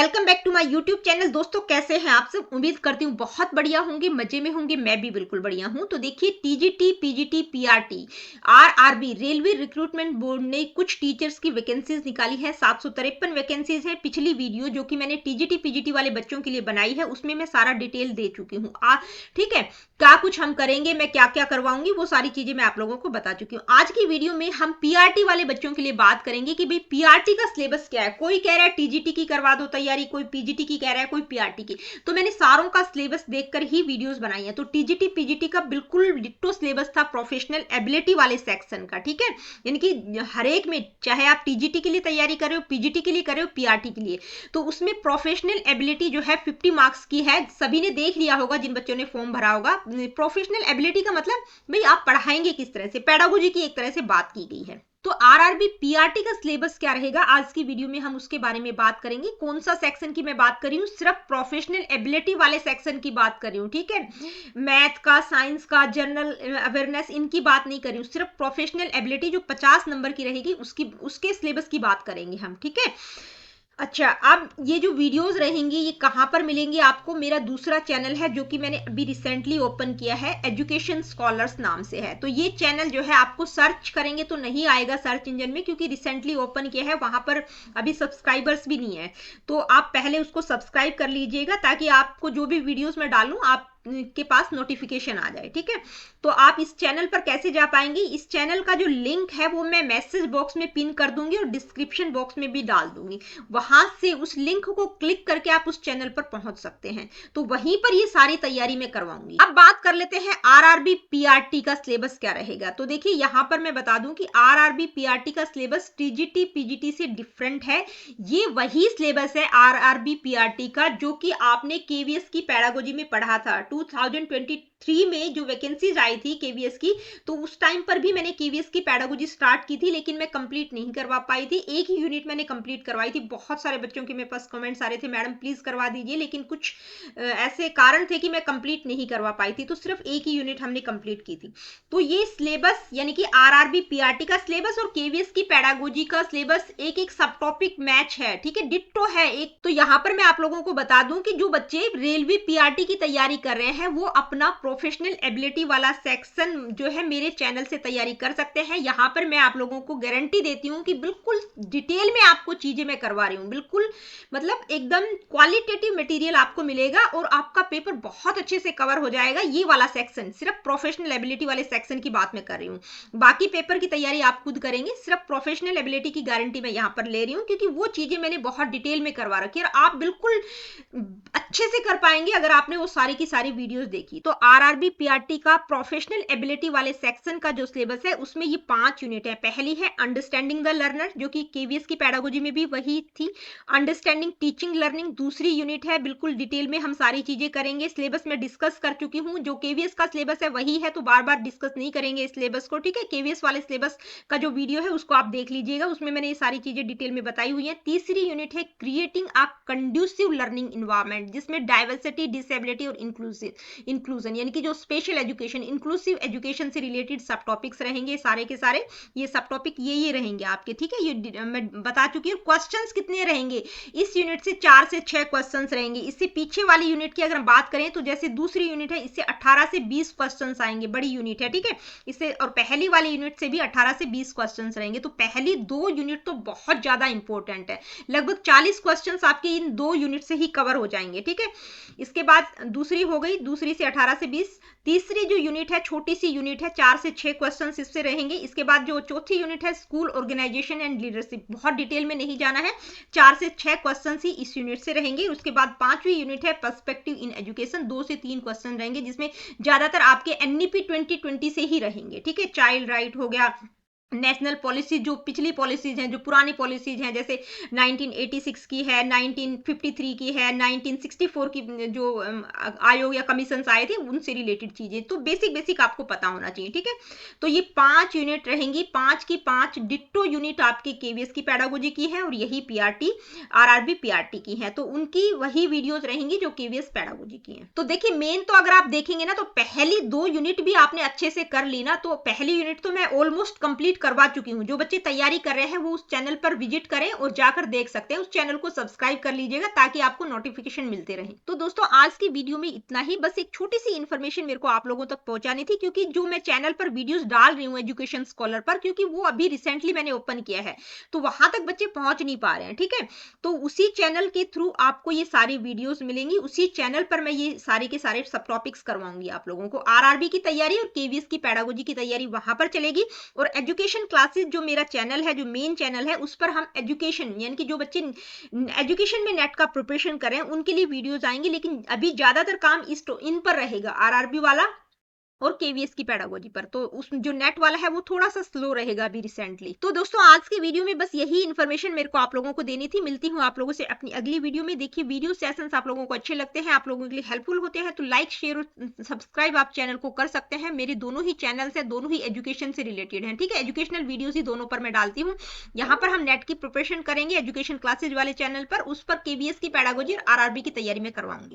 Welcome back to my YouTube channel. दोस्तों कैसे हैं आप सब? उम्मीद करती हूँ बहुत बढ़िया होंगे, मजे में होंगे। मैं भी बिल्कुल बढ़िया हूँ। तो देखिए, TGT, PGT, PRT, RRB railway recruitment board ने कुछ टीचर्स की वैकेंसीज निकाली है। 753 वैकेंसीज है। पिछली वीडियो जो कि मैंने टीजीटी पीजीटी वाले बच्चों के लिए बनाई है उसमें मैं सारा डिटेल दे चुकी हूँ। ठीक है, क्या कुछ हम करेंगे, मैं क्या क्या करवाऊंगी, वो सारी चीजें मैं आप लोगों को बता चुकी हूँ। आज की वीडियो में हम पीआरटी वाले बच्चों के लिए बात करेंगे कि भाई पीआरटी का सिलेबस क्या है। कोई कह रहा है टीजीटी की करवा दो तैयारी, कोई पीजीटी की कह रहा है, कोई पीआरटी की। तो मैंने सारों का सिलेबस देखकर ही वीडियोस बनाई है। तो टीजीटी पीजीटी का बिल्कुल डिट्टो सिलेबस था प्रोफेशनल एबिलिटी वाले सेक्शन का। ठीक है, यानी कि हर एक में, चाहे आप टीजीटी के लिए तैयारी कर रहे हो, पीजीटी के लिए कर रहे हो, पीआरटी के लिए, तो उसमें प्रोफेशनल एबिलिटी जो है 50 मार्क्स की है। सभी ने देख लिया होगा जिन बच्चों ने फॉर्म भरा होगा। प्रोफेशनल एबिलिटी का मतलब भाई आप पढ़ाएंगे किस तरह से, पेडागोजी की एक तरह से बात की गई है। तो आरआरबी पीआरटी का सिलेबस क्या रहेगा, आज की वीडियो में हम उसके बारे में बात करेंगे। कौन सा सेक्शन की मैं बात कर रही हूँ? सिर्फ प्रोफेशनल एबिलिटी वाले सेक्शन की बात कर रही हूँ। ठीक है, मैथ का, साइंस का, जनरल अवेयरनेस, इनकी बात नहीं कर रही हूँ। सिर्फ प्रोफेशनल एबिलिटी जो 50 नंबर की रहेगी उसके सिलेबस की बात करेंगे हम। ठीक है, अच्छा, अब ये जो वीडियोस रहेंगी ये कहाँ पर मिलेंगी आपको? मेरा दूसरा चैनल है जो कि मैंने अभी रिसेंटली ओपन किया है, एजुकेशन स्कॉलर्स नाम से है। तो ये चैनल जो है आपको सर्च करेंगे तो नहीं आएगा सर्च इंजन में, क्योंकि रिसेंटली ओपन किया है, वहां पर अभी सब्सक्राइबर्स भी नहीं है। तो आप पहले उसको सब्सक्राइब कर लीजिएगा ताकि आपको जो भी वीडियोज मैं डालूं आप के पास नोटिफिकेशन आ जाए। ठीक है, तो आप इस चैनल पर कैसे जा पाएंगे? इस चैनल का जो लिंक है वो मैं मैसेज बॉक्स में पिन कर दूंगी और डिस्क्रिप्शन बॉक्स में भी डाल दूंगी। वहां से उस लिंक को क्लिक करके आप उस चैनल पर पहुंच सकते हैं। तो वहीं पर ये सारी तैयारी मैं करवाऊंगी। अब बात कर लेते हैं आरआरबी पीआरटी का सिलेबस क्या रहेगा। तो देखिए, यहां पर मैं बता दूं कि आरआरबी पीआरटी का सिलेबस टीजीटी पीजीटी से डिफरेंट है। ये वही सिलेबस है आरआरबी पीआरटी का जो कि आपने केवीएस की पेडागोजी में पढ़ा था। 2023 में जो वैकेंसीज आई थी केवीएस की, तो उस टाइम पर भी मैंने केवीएस की पेडागोजी स्टार्ट की थी, लेकिन मैं कंप्लीट नहीं करवा पाई थी। एक ही यूनिट मैंने कंप्लीट करवाई थी। बहुत सारे बच्चों के मेरे पास कमेंट्स आ रहे थे, मैडम प्लीज करवा दीजिए, लेकिन कुछ ऐसे कारण थे कि मैं कंप्लीट नहीं करवा पाई थी। तो सिर्फ एक ही यूनिट हमने कंप्लीट की थी। तो ये सिलेबस यानी कि आरआरबी पीआरटी का सिलेबस और केवीएस की पेडागोजी का सिलेबस एक एक सब टॉपिक मैच है। ठीक है, डिट्टो है एक। तो यहां पर मैं आप लोगों को बता दूं कि जो बच्चे रेलवे पीआरटी की तैयारी कर रहे हैं वो अपना प्रोफेशनल एबिलिटी वाला सेक्शन जो है मेरे चैनल से तैयारी कर सकते हैं। यहां पर मैं आप लोगों को गारंटी देती हूं कि बिल्कुल डिटेल में आपको चीजें मैं करवा रही हूं। बिल्कुल मतलब एकदम क्वालिटेटिव मटेरियल आपको मिलेगा और आपका पेपर बहुत अच्छे से कवर हो जाएगा। ये वाला सेक्शन, सिर्फ प्रोफेशनल एबिलिटी वाले सेक्शन की बात मैं कर रही हूँ। बाकी पेपर की तैयारी आप खुद करेंगे। सिर्फ प्रोफेशनल एबिलिटी की गारंटी मैं यहां पर ले रही हूँ, क्योंकि वो चीजें मैंने बहुत डिटेल में करवा रखी है और आप बिल्कुल अच्छे से कर पाएंगे अगर आपने वो सारी की सारी वीडियोस देखी। तो आरआरबी पीआरटी का प्रोफेशनल एबिलिटी वाले सेक्शन का जो सिलेबस है उसमें ये 5 यूनिट है। पहली है अंडरस्टैंडिंग द लर्नर, जो कि केवीएस की पेडागोजी में भी वही थी, अंडरस्टैंडिंग टीचिंग लर्निंग। दूसरी यूनिट है, बिल्कुल डिटेल में हम सारी चीजें करेंगे। सिलेबस में डिस्कस कर चुकी हूँ, जो केवीएस का सिलेबस है वही है, तो बार बार डिस्कस नहीं करेंगे इस सिलेबस को। ठीक है, केवीएस वाले सिलेबस का जो वीडियो है उसको आप देख लीजिएगा, उसमें मैंने ये सारी चीजें डिटेल में बताई हुई है। तीसरी यूनिट है creating a conducive learning environment, जिसमें डाइवर्सिटी, डिसेबिलिटी और इंक्लूजन यानी कि जो स्पेशल एजुकेशन, इंक्लूसिव एजुकेशन से रिलेटेड सब टॉपिक्स रहेंगे सारे के सारे। ये सब टॉपिक ये रहेंगे आपके। ठीक है, ये मैं बता चुकी हूँ। क्वेश्चंस कितने रहेंगे इस यूनिट से? 4 से 6 क्वेश्चंस रहेंगे। इससे पीछे वाली यूनिट की अगर हम बात करें तो जैसे दूसरी यूनिट है, इससे 18 से 20 क्वेश्चंस आएंगे, बड़ी यूनिट है। ठीक है, इससे और पहली वाली यूनिट से भी 18 से 20 क्वेश्चंस रहेंगे। तो पहली 2 यूनिट तो बहुत ज्यादा इंपॉर्टेंट है। लगभग 40 क्वेश्चंस आपके इन 2 यूनिट से ही कवर हो जाएंगे। ठीक है, इसके बाद दूसरी हो गई, दूसरी से 18 से 20। तीसरी जो यूनिट है छोटी सी यूनिट है, 4 से 6 क्वेश्चंस इससे रहेंगे। इसके बाद जो चौथी यूनिट है स्कूल ऑर्गेनाइजेशन एंड लीडरशिप, बहुत डिटेल में नहीं जाना है, 4 से 6 क्वेश्चंस ही इस यूनिट से रहेंगे। उसके बाद 5वीं यूनिट है पर्सपेक्टिव इन एजुकेशन, 2 से 3 क्वेश्चन रहेंगे, जिसमें ज्यादातर आपके एनईपी 2020 से ही रहेंगे। ठीक है, चाइल्ड राइट हो गया, नेशनल पॉलिसी, जो पिछली पॉलिसीज हैं, जो पुरानी पॉलिसीज हैं, जैसे 1986 की है, 1953 की है, 1964 की जो आयोग या कमीशन आए थे उनसे रिलेटेड चीजें, तो बेसिक आपको पता होना चाहिए। ठीक है, तो ये 5 यूनिट रहेंगी, 5 की 5 डिट्टो यूनिट आपके केवीएस की पेडागोजी की है और यही पीआरटी आरआरबी पीआरटी की है। तो उनकी वही वीडियोज रहेंगी जो केवीएस पेडागोजी की है। तो देखिए, मेन तो अगर आप देखेंगे ना तो पहली 2 यूनिट भी आपने अच्छे से कर ली ना, तो पहली यूनिट तो मैं ऑलमोस्ट कंप्लीट करवा चुकी हूँ। जो बच्चे तैयारी कर रहे हैं वो उस चैनल पर विजिट करें और जाकर देख सकते हैं। उस चैनल को सब्सक्राइब कर लीजिएगा ताकि आपको नोटिफिकेशन मिलते रहे। तो दोस्तों आज की वीडियो में इतना ही, बस एक छोटी सी इन्फॉर्मेशन मेरे को आप लोगों तक पहुंचानी थी, क्योंकि जो मैं चैनल पर वीडियोस डाल रही हूँ एजुकेशन स्कॉलर पर, क्योंकि वो अभी रिसेंटली मैंने ओपन किया है तो वहां तक बच्चे पहुंच नहीं पा रहे हैं। ठीक है, तो उसी चैनल के थ्रू आपको ये सारी वीडियोस मिलेंगी। उसी चैनल पर मैं ये सारे के सारे सब टॉपिक्स करवाऊंगी आप लोगों को। आरआरबी की तैयारी और केवीएस की पेडागोजी की तैयारी वहां पर चलेगी, और एजुकेशन क्लासेस जो मेरा चैनल है, जो मेन चैनल है, उस पर हम एजुकेशन यानी कि जो बच्चे एजुकेशन में नेट का प्रिपरेशन करें उनके लिए वीडियोस आएंगे। लेकिन अभी ज्यादातर काम इन पर रहेगा, आरआरबी वाला और केवीएस की पेडागोजी पर। तो उस जो नेट वाला है वो थोड़ा सा स्लो रहेगा अभी रिसेंटली। तो दोस्तों आज के वीडियो में बस यही इन्फॉर्मेशन मेरे को आप लोगों को देनी थी। मिलती हूँ आप लोगों से अपनी अगली वीडियो में। देखिए वीडियो सेशंस आप लोगों को अच्छे लगते हैं, आप लोगों के लिए हेल्पफुल होते हैं, तो लाइक शेयर और सब्सक्राइब आप चैनल को कर सकते हैं। मेरे दोनों ही चैनल है, दोनों ही एजुकेशन से रिलेटेड है। ठीक है, एजुकेशनल वीडियोज ही दोनों पर मैं डालती हूँ। यहाँ पर हम नेट की प्रिपरेशन करेंगे एजुकेशन क्लासेज वाले चैनल पर, उस पर केवीएस की पेडागोजी और आरआरबी की तैयारी में करवाऊंगी।